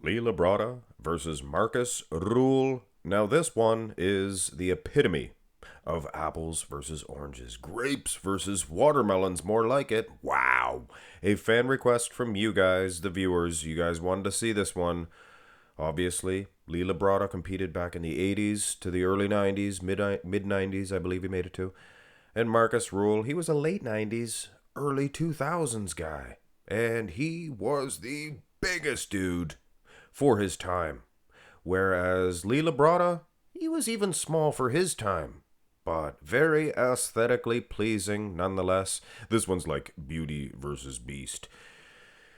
Labrada versus Markus Ruhl. Now, this one is the epitome of apples versus oranges, grapes versus watermelons, more like it. Wow. A fan request from you guys, the viewers. You guys wanted to see this one. Obviously, Lee Labrada competed back in the 80s to the early 90s, mid 90s, I believe he made it to. And Markus Ruhl, he was a late 90s, early 2000s guy. And he was the biggest dude for his time. Whereas Lee Labrada, he was even small for his time, but very aesthetically pleasing nonetheless. This one's like Beauty versus Beast.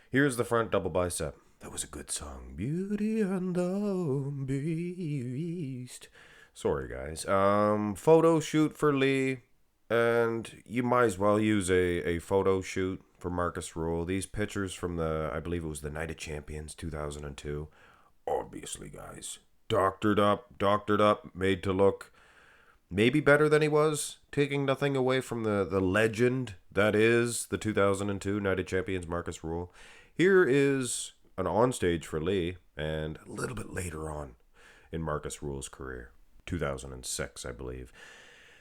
Here's the front double bicep. That was a good song. Beauty and the Beast. Sorry, guys. Photo shoot for Lee. And you might as well use a photo shoot for Markus Ruhl. These pictures from I believe it was the Night of Champions 2002. Obviously, guys. Doctored up, made to look maybe better than he was, taking nothing away from the legend that is the 2002 Night of Champions Markus Ruhl. Here is an onstage for Lee, and a little bit later on in Markus Ruhl's career. 2006, I believe.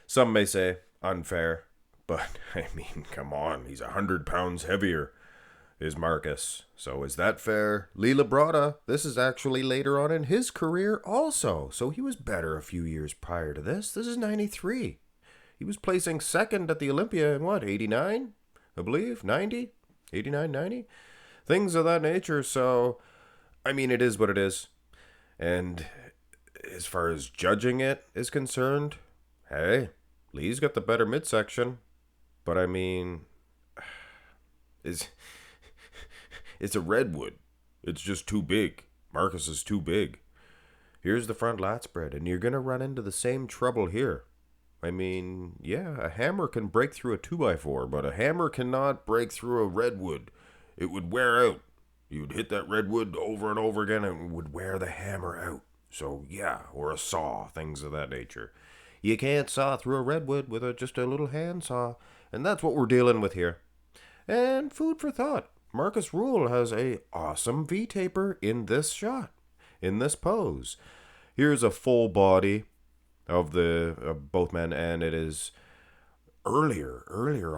Some may say unfair, but I mean, come on, he's 100 pounds heavier, is Markus. So is that fair? Lee Labrada, this is actually later on in his career also, so he was better a few years prior to this. This is 93. He was placing second at the Olympia in what, 89? I believe, 90? 89, 90? Things of that nature, so, I mean, it is what it is. And as far as judging it is concerned, hey, Lee's got the better midsection, but I mean, it's a redwood. It's just too big. Markus is too big. Here's the front lat spread, and you're going to run into the same trouble here. I mean, yeah, a hammer can break through a 2x4, but a hammer cannot break through a redwood. It would wear out. You'd hit that redwood over and over again, and it would wear the hammer out. So, yeah, or a saw, things of that nature. You can't saw through a redwood with just a little hand saw, and that's what we're dealing with here. And food for thought. Markus Ruhl has a awesome V-taper in this shot, in this pose. Here's a full body of both men, and it is earlier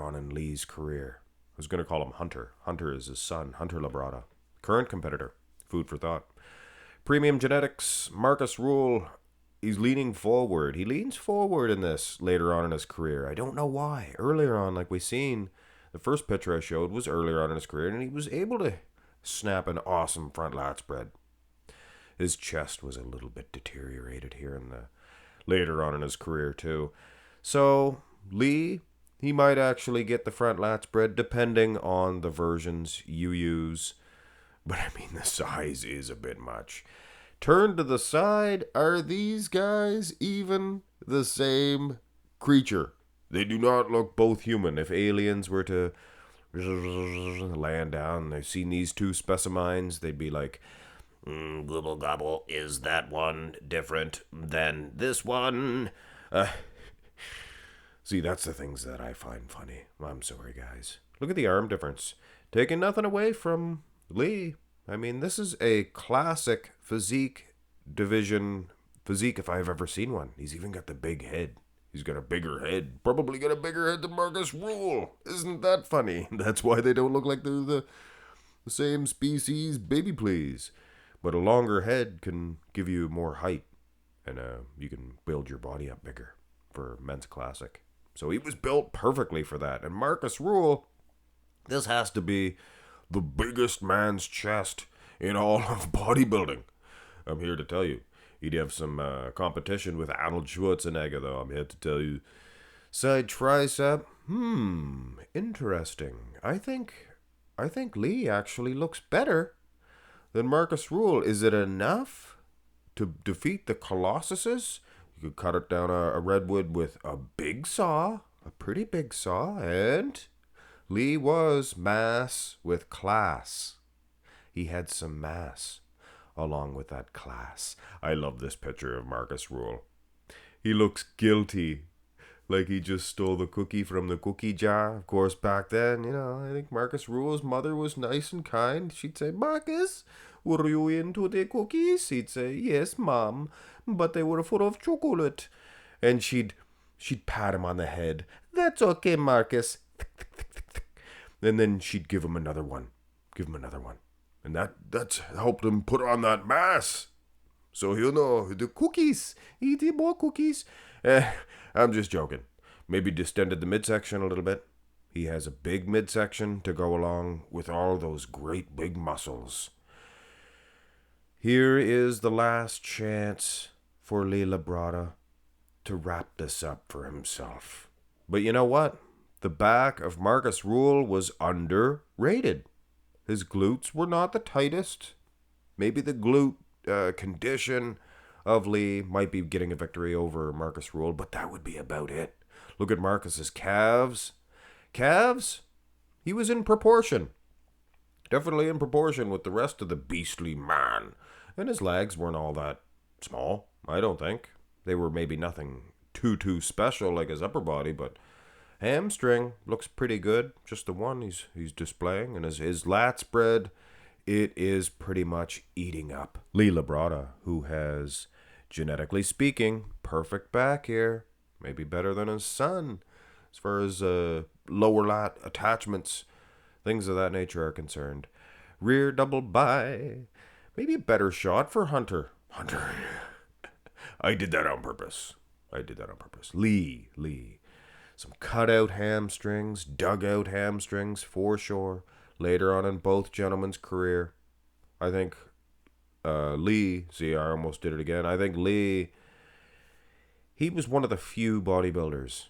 on in Lee's career. I was going to call him Hunter. Hunter is his son, Hunter Labrada. Current competitor. Food for thought. Premium genetics, Markus Ruhl, he's leaning forward. He leans forward in this later on in his career. I don't know why. Earlier on, like we seen, the first picture I showed was earlier on in his career, and he was able to snap an awesome front lat spread. His chest was a little bit deteriorated here later on in his career too. So Lee, he might actually get the front lat spread depending on the versions you use. But I mean, the size is a bit much. Turn to the side, are these guys even the same creature? They do not look both human. If aliens were to land down, they've seen these two specimens, they'd be like, gobble gobble, is that one different than this one? See, that's the things that I find funny. I'm sorry, guys. Look at the arm difference. Taking nothing away from Lee. I mean, this is a classic physique division physique if I've ever seen one. He's even got the big head. He's got a bigger head. Probably got a bigger head than Markus Ruhl. Isn't that funny? That's why they don't look like they're the same species, baby please. But a longer head can give you more height. And you can build your body up bigger for men's classic. So he was built perfectly for that. And Markus Ruhl, this has to be the biggest man's chest in all of bodybuilding. I'm here to tell you. He'd have some competition with Arnold Schwarzenegger, though. I'm here to tell you. Side tricep. Interesting. I think Lee actually looks better than Markus Ruhl. Is it enough to defeat the Colossuses? You could cut it down a redwood with a big saw, a pretty big saw, and Lee was mass with class. He had some mass along with that class. I love this picture of Markus Ruhl. He looks guilty. Like he just stole the cookie from the cookie jar. Of course, back then, I think Markus Ruhl's mother was nice and kind. She'd say, Marcus, were you into the cookies? He'd say, yes, Mom, but they were full of chocolate. And she'd pat him on the head. That's okay, Marcus. And then she'd give him another one. Give him another one. And that's helped him put on that mass. So the cookies. Eat more cookies. I'm just joking. Maybe distended the midsection a little bit. He has a big midsection to go along with all those great big muscles. Here is the last chance for Labrada to wrap this up for himself. But you know what? The back of Markus Ruhl was underrated. His glutes were not the tightest. Maybe the glute condition of Lee might be getting a victory over Markus Ruhl, but that would be about it. Look at Marcus's calves. Calves? He was in proportion. Definitely in proportion with the rest of the beastly man. And his legs weren't all that small, I don't think. They were maybe nothing too special like his upper body, but hamstring looks pretty good. Just the one he's displaying. And his lat spread, it is pretty much eating up Labrada, who has, genetically speaking, perfect back here. Maybe better than his son as far as lower lat attachments, things of that nature are concerned. Rear double bi. Maybe a better shot for Hunter. I did that on purpose. Lee. Some cutout hamstrings, dugout hamstrings, for sure. Later on in both gentlemen's career. I think Lee, see, I almost did it again. I think Lee, he was one of the few bodybuilders,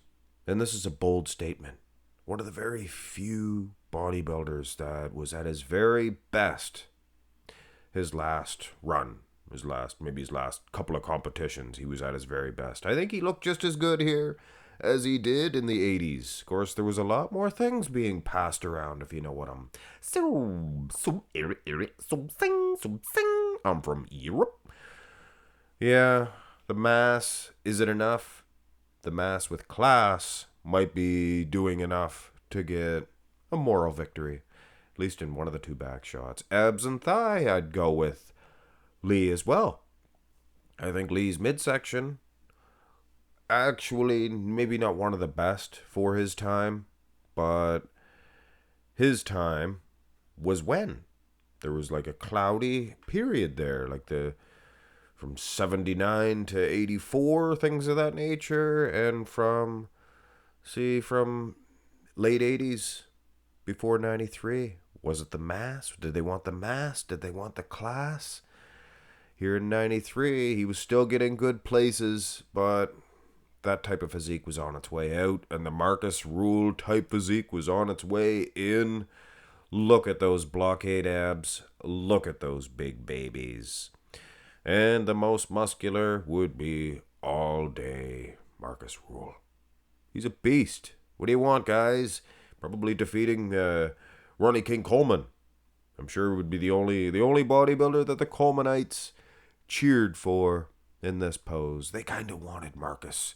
and this is a bold statement, one of the very few bodybuilders that was at his very best. His last run, his last couple of competitions, he was at his very best. I think he looked just as good here as he did in the 80s. Of course, there was a lot more things being passed around, if you know what I'm... I'm from Europe. Yeah, the mass, is it enough? The mass with class might be doing enough to get a moral victory. At least in one of the two back shots. Abs and thigh, I'd go with Lee as well. I think Lee's midsection, actually, maybe not one of the best for his time, but his time was when? There was like a cloudy period there, like from 79 to 84, things of that nature, and from late 80s, before 93. Was it the mass? Did they want the mass? Did they want the class? Here in 93, he was still getting good places, but that type of physique was on its way out, and the Markus Ruhl type physique was on its way in. Look at those blockade abs. Look at those big babies. And the most muscular would be all day Markus Ruhl. He's a beast. What do you want, guys? Probably defeating Ronnie King Coleman. I'm sure it would be the only bodybuilder that the Colemanites cheered for in this pose. They kind of wanted Marcus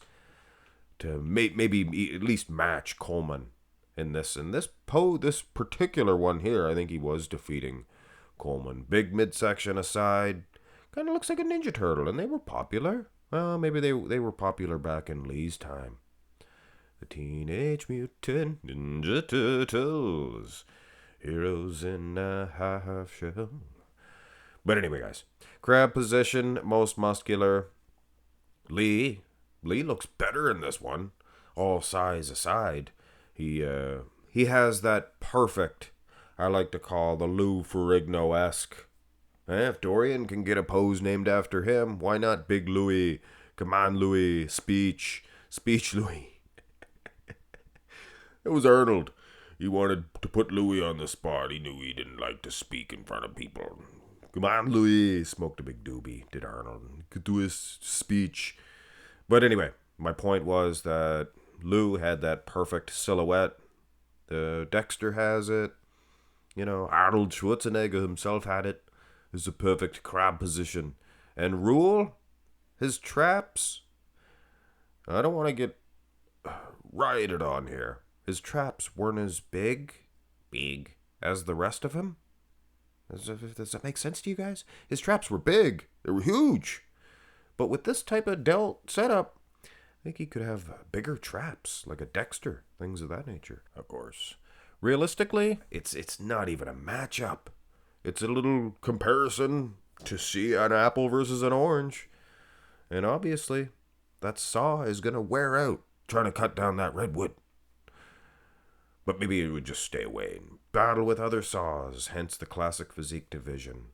to maybe at least match Coleman in this pose. This particular one here, I think he was defeating Coleman. Big midsection aside, kind of looks like a Ninja Turtle, and they were popular. Well, maybe they were popular back in Lee's time. The Teenage Mutant Ninja Turtles, heroes in a half shell. But anyway, guys, crab position, most muscular. Lee looks better in this one. All size aside, he has that perfect, I like to call the Lou Ferrigno-esque. If Dorian can get a pose named after him, why not Big Louie? Come on, Louie. Speech Louie. It was Arnold. He wanted to put Louie on the spot. He knew he didn't like to speak in front of people. Come on, Louie. Smoked a big doobie, did Arnold. He could do his speech. But anyway, my point was that Lou had that perfect silhouette. Dexter has it. Arnold Schwarzenegger himself had it. It's a perfect crab position. And Ruhl, his traps, I don't want to get write it on here. His traps weren't as big as the rest of him? Does that make sense to you guys? His traps were big. They were huge. But with this type of delt setup, I think he could have bigger traps, like a Dexter, things of that nature. Of course, realistically, it's not even a matchup. It's a little comparison to see an apple versus an orange. And obviously, that saw is going to wear out trying to cut down that redwood. But maybe it would just stay away and battle with other saws, hence the classic physique division.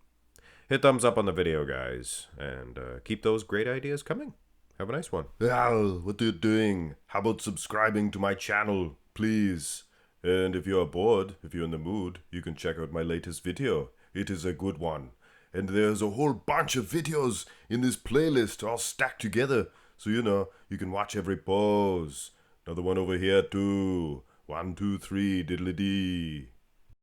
Hit thumbs up on the video, guys, and keep those great ideas coming. Have a nice one. Al, what are you doing? How about subscribing to my channel, please? And if you're bored, if you're in the mood, you can check out my latest video. It is a good one. And there's a whole bunch of videos in this playlist all stacked together. So, you can watch every pose. Another one over here, too. 1, 2, 3, diddly-dee.